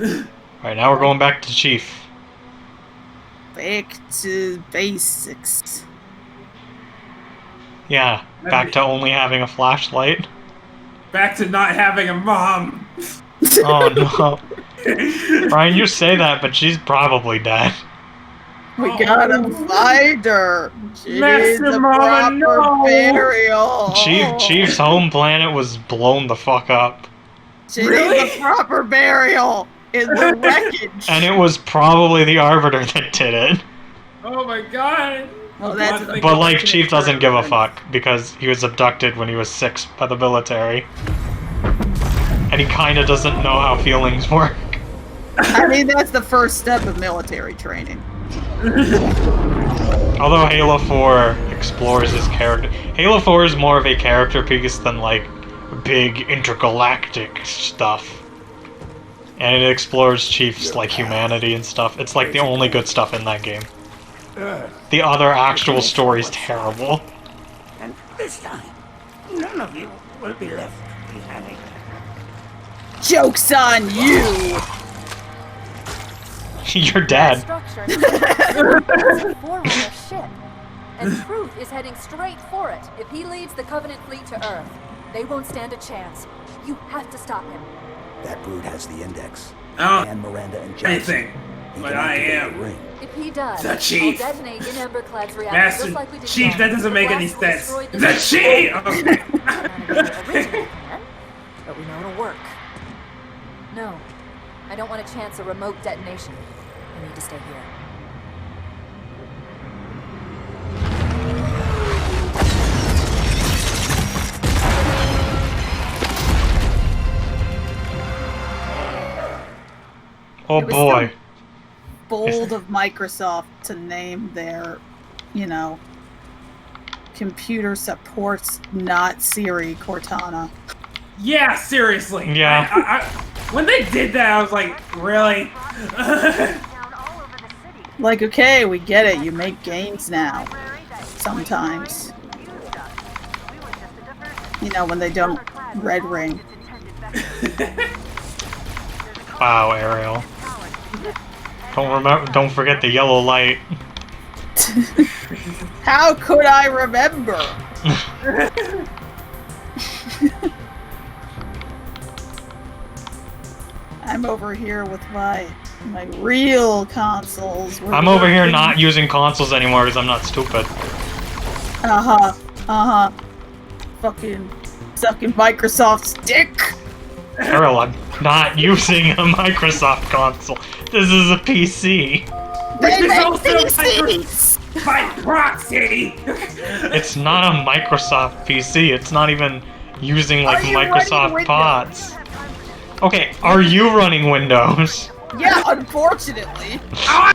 Alright, now we're going back to Chief. Back to basics. Yeah, back to only having a flashlight. Back to not having a mom. Oh no. Brian, you say that, but she's probably dead. We gotta find her. She needs Master a Mama, proper no! burial. Chief's home planet was blown the fuck up. She Really? needs a proper burial in the wreckage. And it was probably the Arbiter that did it. Oh my god. Well, that's God, But like, Chief doesn't give a fuck, because he was abducted when he was 6 by the military. And he kinda doesn't know how feelings work. I mean, that's the first step of military training. Although Halo 4 explores his character. Halo 4 is more of a character piece than like big intergalactic stuff. And it explores Chief's like humanity and stuff. It's like the only good stuff in that game. The other actual story's terrible. And this time, none of you will be left behind. Joke's on you! You're dead. Structure is a forerunner ship, and Truth is heading straight for it. If he leads the Covenant fleet to Earth, they won't stand a chance. You have to stop him. That brood has the index. Oh, And Miranda and Jackson. anything. He But can I activate am. the ring. If he does, The Chief. I'll detonate in Emberclad's reactor Master just like we did Chief, then. that doesn't The make any blast will sense. destroy The Chief! Okay. Not in the original plan, but we know it'll work. No, I don't want to chance a remote detonation. I need to stay here. Oh It was boy. Bold of Microsoft to name their, you know, computer supports not Siri Cortana. Yeah, seriously. Yeah. When they did that, I was like, really? Like, okay, we get it. You make games now. Sometimes. You know, when they don't red ring. Wow, Ariel. Don't forget the yellow light. How could I remember? I'm over here with my real consoles. I'm over here not using consoles anymore because I'm not stupid. Fucking sucking Microsoft's dick. Ariel, I'm not using a Microsoft console. This is a PC. They is make also PCs. By proxy! It's not a Microsoft PC. It's not even using like Are you running Microsoft Windows? pods. Okay, are you running Windows? Yeah, unfortunately. Oh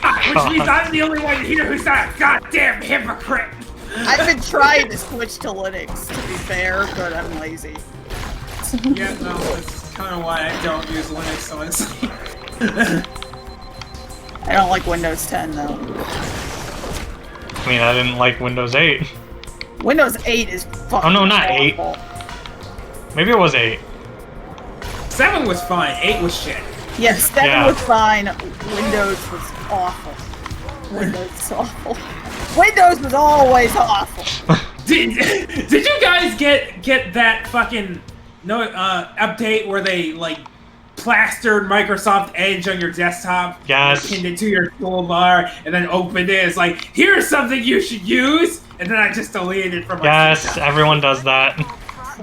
my Which means god. I'm the only one here who's not a goddamn hypocrite! I've been trying to switch to Linux, to be fair, but I'm lazy. Yeah, no, that's kind of why I don't use Linux, honestly. I don't like Windows 10 though. I mean, I didn't like Windows 8. Windows 8 is fucking Oh, no, not 8. awful. Maybe it was 8. 7 was fine, 8 was shit. Yes, 7 Yeah. was fine. Windows was awful. Windows was awful. Windows was always awful. Did you guys get that fucking update where they like plastered Microsoft Edge on your desktop? Yes. Pinned it to your toolbar and then opened it. It's like, here's something you should use, and then I just deleted it from my Yes, system. everyone does that.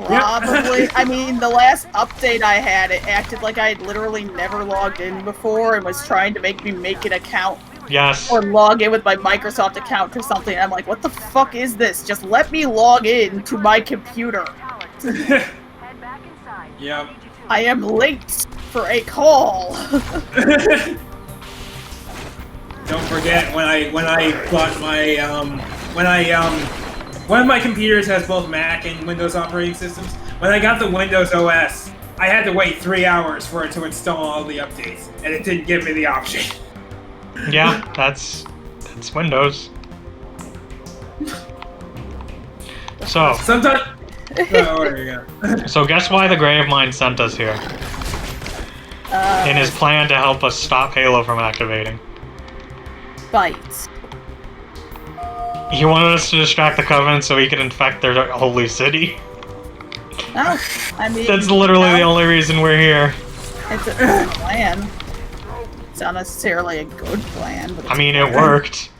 Probably. I mean, the last update I had, it acted like I had literally never logged in before and was trying to make me make an account Yes. or log in with my Microsoft account or something. I'm like, what the fuck is this? Just let me log in to my computer. Yep. I am late for a call. Don't forget when I bought my one of my computers has both Mac and Windows operating systems. When I got the Windows OS, I had to wait 3 hours for it to install all the updates, and it didn't give me the option. Yeah, that's Windows. So, Sometimes. Oh, there you go. so guess why the Grave Mine sent us here? in his plan to help us stop Halo from activating. Fight. He wanted us to distract the Covenant so he could infect their holy city. No, I mean... That's literally the only reason we're here. It's a good plan. It's not necessarily a good plan, but it's I mean, it worked.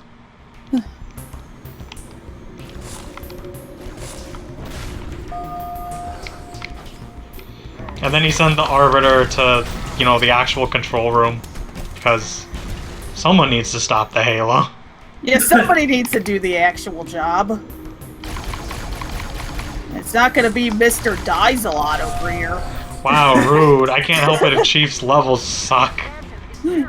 And then he sent the Arbiter to, you know, the actual control room. Because someone needs to stop the Halo. Yeah, somebody needs to do the actual job. It's not gonna be Mr. Dies-a-lot over here. Wow, rude. I can't help it if Chief's levels suck. Can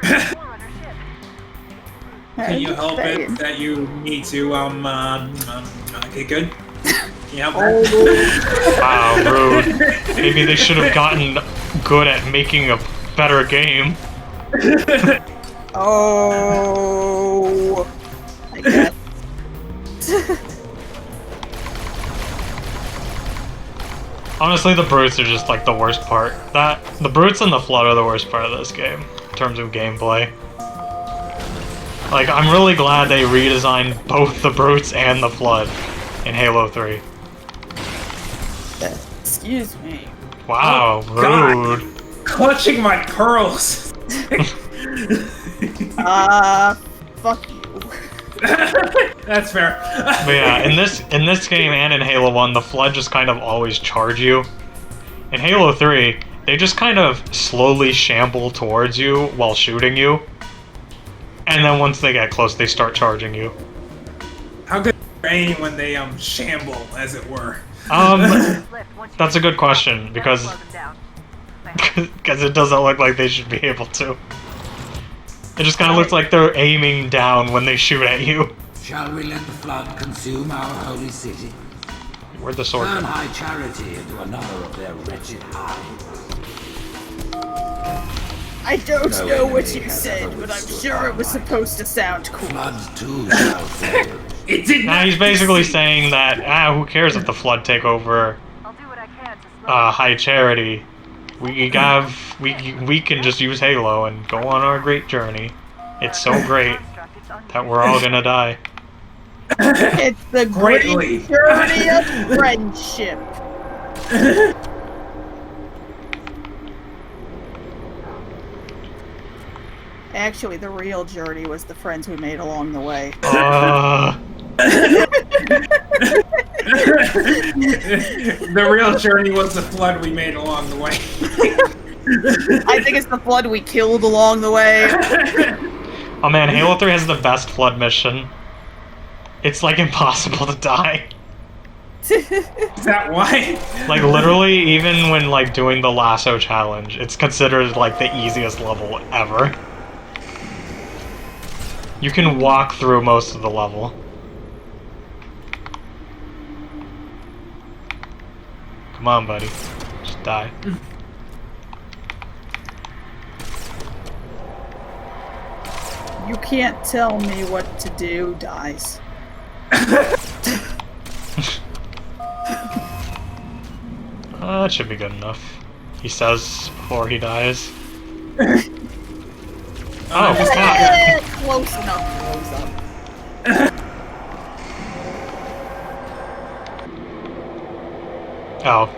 you help it that you need to, okay, good. Can you help her? Wow, rude. Maybe they should have gotten good at making a better game. Oh, I guess. Honestly, the brutes are just like the worst part. The brutes and the flood are the worst part of this game in terms of gameplay. Like, I'm really glad they redesigned both the brutes and the flood in Halo 3. Excuse me. Wow, Oh, God. rude. Clutching my pearls. Fuck you. That's fair. But yeah, in this game and in Halo 1, the flood just kind of always charge you. In Halo 3, they just kind of slowly shamble towards you while shooting you. And then once they get close, they start charging you. How good are aim when they shamble, as it were? That's a good question, because it doesn't look like they should be able to. It just kind of looks like they're aiming down when they shoot at you. Shall we let the flood consume our holy city? Where'd the sword Turn go? high charity into another of their wretched hives. I don't know what you said, but I'm sure it was supposed to sound cool. Flood too shall fail. It did Now not. he's basically saying that, who cares if the flood take over I'll do what I can to slow High Charity? We can just use Halo and go on our great journey. It's so great that we're all gonna die. It's the Greatly. great journey of friendship. Actually, the real journey was the friends we made along the way. The real journey was the flood we made along the way. I think it's the flood we killed along the way. Oh man, Halo 3 has the best flood mission. It's like impossible to die. Is that why? Like literally, even when like doing the lasso challenge, it's considered like the easiest level ever. You can walk through most of the level. Come on, buddy. Just die. You can't tell me what to do, Dice. That should be good enough. He says before he dies. Oh, he's not. Close enough, close up. Oh.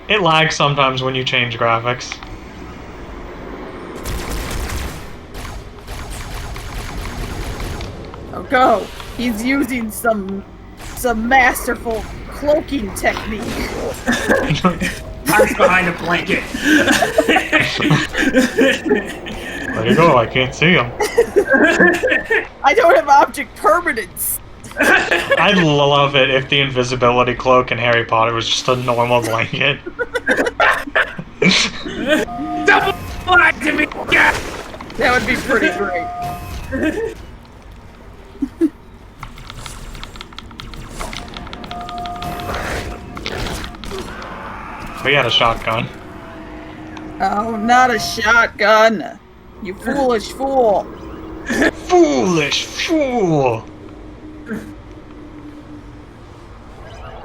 It lags sometimes when you change graphics. Oh, go! He's using some masterful cloaking technique. Hides behind a blanket. Where'd he go? I can't see him. I don't have object permanence. I'd love it if the invisibility cloak in Harry Potter was just a normal blanket. Double activate! Yeah! That would be pretty great. We had a shotgun. Oh, not a shotgun. You foolish fool. Foolish fool!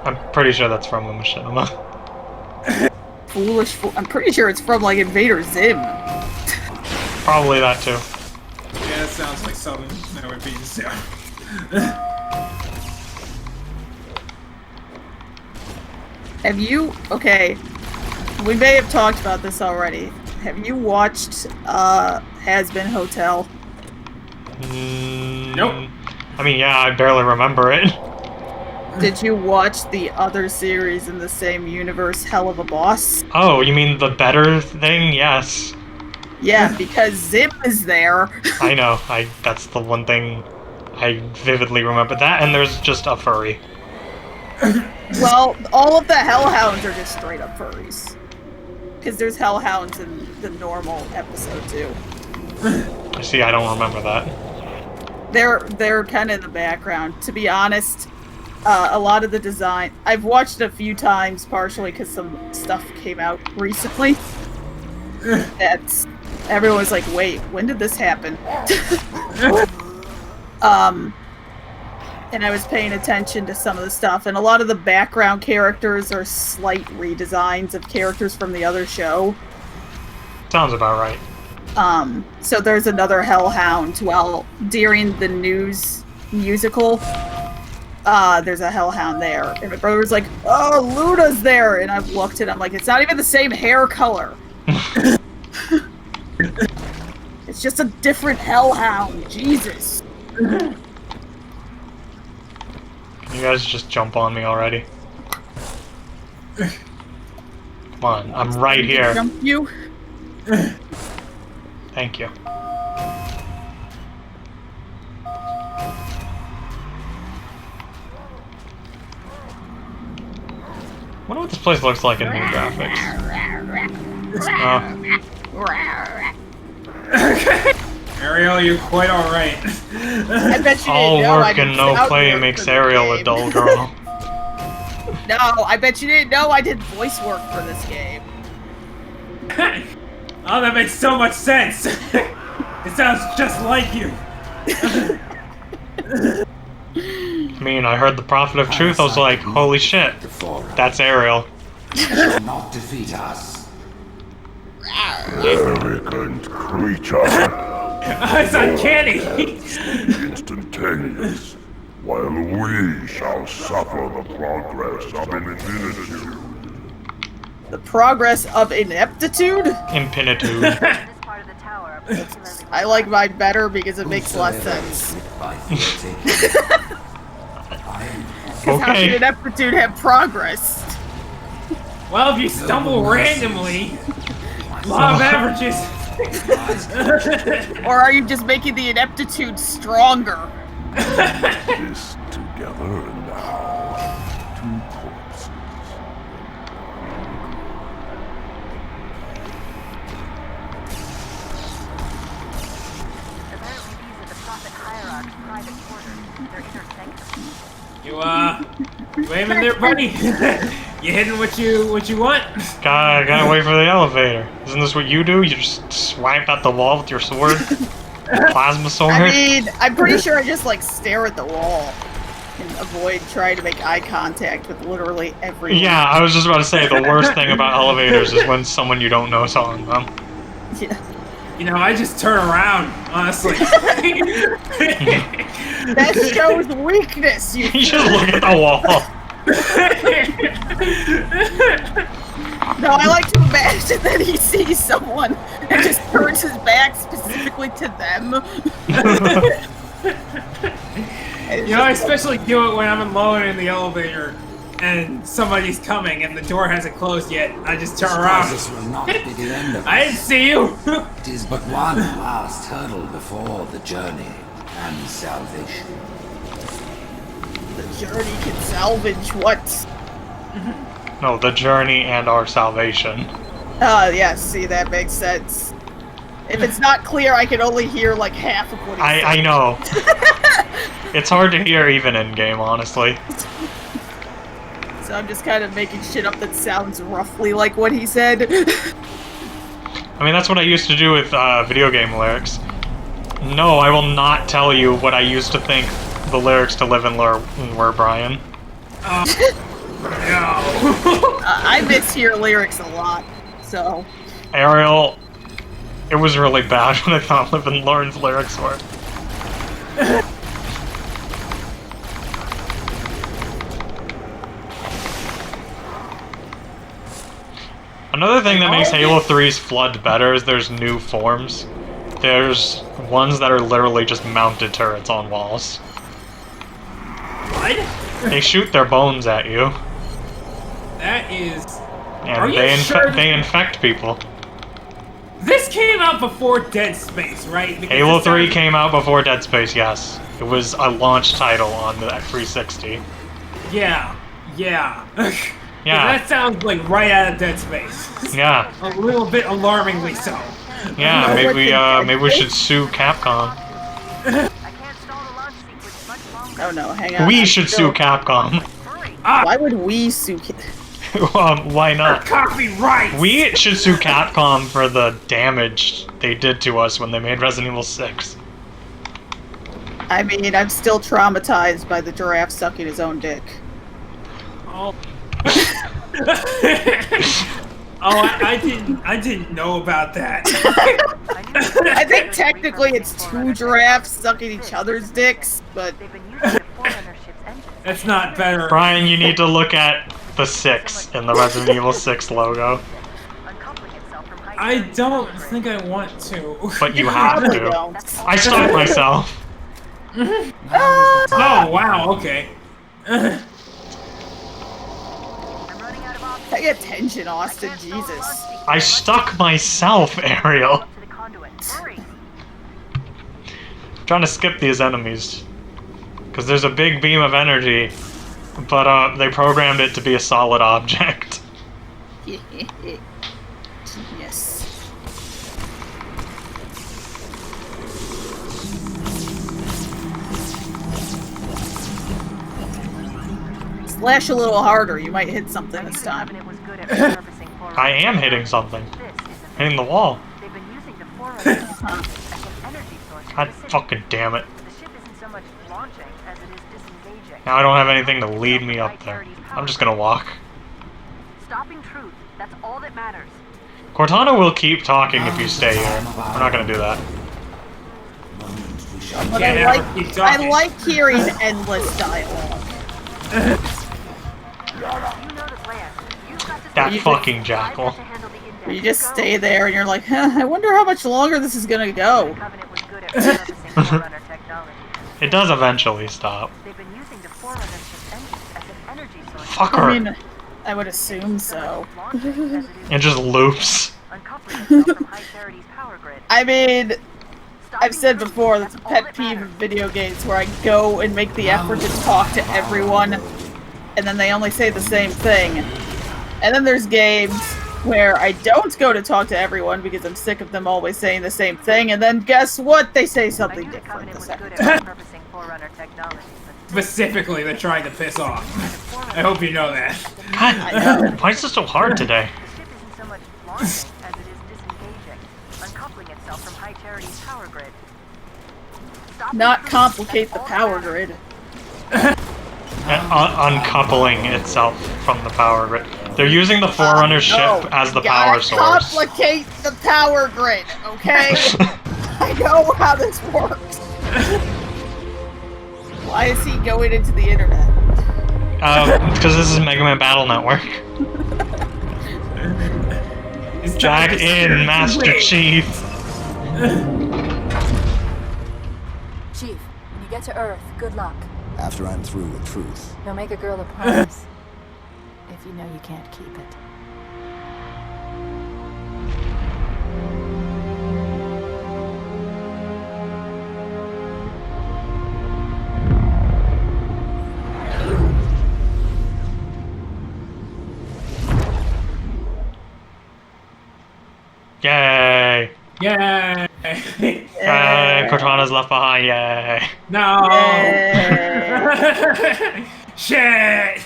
I'm pretty sure that's from the machinima. Foolish. I'm pretty sure it's from like Invader Zim. Probably that too. Yeah, that sounds like something that would be soon. Have you? Okay, we may have talked about this already. Have you watched Has Been Hotel? Nope. I mean, yeah, I barely remember it. Did you watch the other series in the same universe, Hell of a Boss? Oh, you mean the better thing? Yes. Yeah, because Zim is there. I know. That's the one thing I vividly remember. That, and there's just a furry. Well, all of the Hellhounds are just straight up furries. Because there's Hellhounds in the normal episode too. See, I don't remember that. They're kind of in the background. To be honest, a lot of the design I've watched a few times, partially because some stuff came out recently. That's everyone's like, wait, when did this happen? And I was paying attention to some of the stuff, and a lot of the background characters are slight redesigns of characters from the other show. Sounds about right. So there's another Hellhound. Well, during the news musical, there's a Hellhound there. And my brother was like, oh, Luna's there! And I looked and I'm like, it's not even the same hair color. It's just a different Hellhound. Jesus. Can you guys just jump on me already? Come on, I'm right here. Jump you? Thank you. Wonder what this place looks like in new graphics. Ariel, you're quite alright. I bet you All didn't know I work did and no sound play work makes for this Ariel a game. dull girl. No, I bet you didn't know I did voice work for this game. Oh, that makes so much sense. It sounds just like you. I mean, I heard the Prophet of Truth, I was like, holy shit, that's Ariel. Shall not defeat us. Arrogant creature. It's uncanny. Instantaneous. While we shall suffer the progress of infinitude. The progress of ineptitude? Impinitude. This part of the tower are particularly I like mine better because it makes less sense. Because how should Okay. ineptitude have progress? Well, if you stumble randomly, law of averages. Or are you just making the ineptitude stronger? This together and now. Two corpses. apparently these are the prophet hierarch's private quarters, their inner sanctum. You aiming there, buddy? You hitting what you want? Gotta wait for the elevator. Isn't this what you do? You just swipe at the wall with your sword? Plasma sword? I mean, I'm pretty sure I just like stare at the wall and avoid trying to make eye contact with literally everyone. Yeah, I was just about to say, the worst thing about elevators is when someone you don't know is on them. Yeah. You know, I just turn around, honestly. That shows weakness, you You just look at the wall. No, I like to imagine that he sees someone and just turns his back specifically to them. You know, I especially do it when I'm alone in the elevator and somebody's coming and the door hasn't closed yet. I just turn around. This will not be the end of I didn't see you. It is but one last hurdle before the journey and salvation. The journey can salvage what? No, the journey and our salvation. Yes, see, that makes sense. If it's not clear, I can only hear like half of what he said. I know. It's hard to hear even in game, honestly. So I'm just kind of making shit up that sounds roughly like what he said. I mean, that's what I used to do with video game lyrics. No, I will not tell you what I used to think the lyrics to Live and Learn were, Brian. No. I mishear lyrics a lot, so. Ariel, it was really bad when I thought Living Lauren's lyrics were. Another thing that makes Halo 3's Flood better is there's new forms. There's ones that are literally just mounted turrets on walls. What? They shoot their bones at you, That is. and Are you sure they infect people. This came out before Dead Space, right? Because Halo it 3 sounds- came out before Dead Space, yes. It was a launch title on the 360. Yeah. Yeah. Yeah. That sounds like right out of Dead Space. Yeah, A little bit alarmingly so. yeah, know what the maybe we should sue Capcom. Oh no, hang on. We should sue Capcom. Why would we sue? Why not? Copyright. We should sue Capcom for the damage they did to us when they made Resident Evil 6. I mean, I'm still traumatized by the giraffe sucking his own dick. Oh. I didn't know about that. I think technically it's two giraffes sucking each other's dicks, but That's not better. Brian, you need to look at the 6 in the Resident Evil 6 logo. I don't think I want to. But you have probably to. don't. I stuck myself. Oh wow. Okay. Pay attention, Austin. Jesus. I stuck myself, Ariel. Trying to skip these enemies. Because there's a big beam of energy, but they programmed it to be a solid object. Yes. Slash a little harder. You might hit something this time. I am hitting something. Hitting the wall. God fucking damn it. Now I don't have anything to lead me up there. I'm just gonna walk. Stopping truth, that's all that matters. Cortana will keep talking if you stay here. We're not gonna do that. But Yeah, I never keep I talking. like hearing endless dialogue. You know the plan. You've got to That You fucking jackal. handle the index. You just stay there and you're like, huh, I wonder how much longer this is gonna go. Covenant was good at repurposing Forerunner technology. It does eventually stop. They've been using the Forerunner ship's engines as an energy source. Fuck I her. mean, I would assume so. Launching as it is It just loops. uncoupling itself from High Charity's power grid. I mean, Stopping I've said truth, before, that's a all pet that peeve of matters. video games where I go and make the effort to talk to everyone, and then they only say the same thing. And then there's games where I don't go to talk to everyone because I'm sick of them always saying the same thing, and then guess what? They say I something knew the different Covenant the was second good time. at repurposing Forerunner technology, but Specifically, they're trying to piss off. I hope you know that. God, why is this so hard today? the ship isn't so much launching as it is disengaging, uncoupling itself from High Charity's power grid. Stopping Not truth, complicate the that's all power that matters. grid. Uncoupling itself from the power grid. They're using the Forerunner ship No, as the you power gotta source. complicate the power grid, okay? I know how this works. Why is he going into the internet? Because this is Mega Man Battle Network. It's not Jack just in, scary. Master Wait. Chief. Chief, when you get to Earth, good luck. After I'm through with truth. You'll make a girl a promise. If you know you can't keep it. Yay! Yay! Yay! Cortana's left behind. Yay! No! Yay. Shit!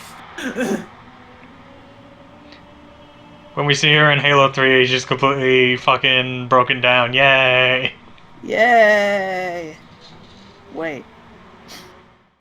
When we see her in Halo 3, she's completely fucking broken down. Yay! Yay! Wait.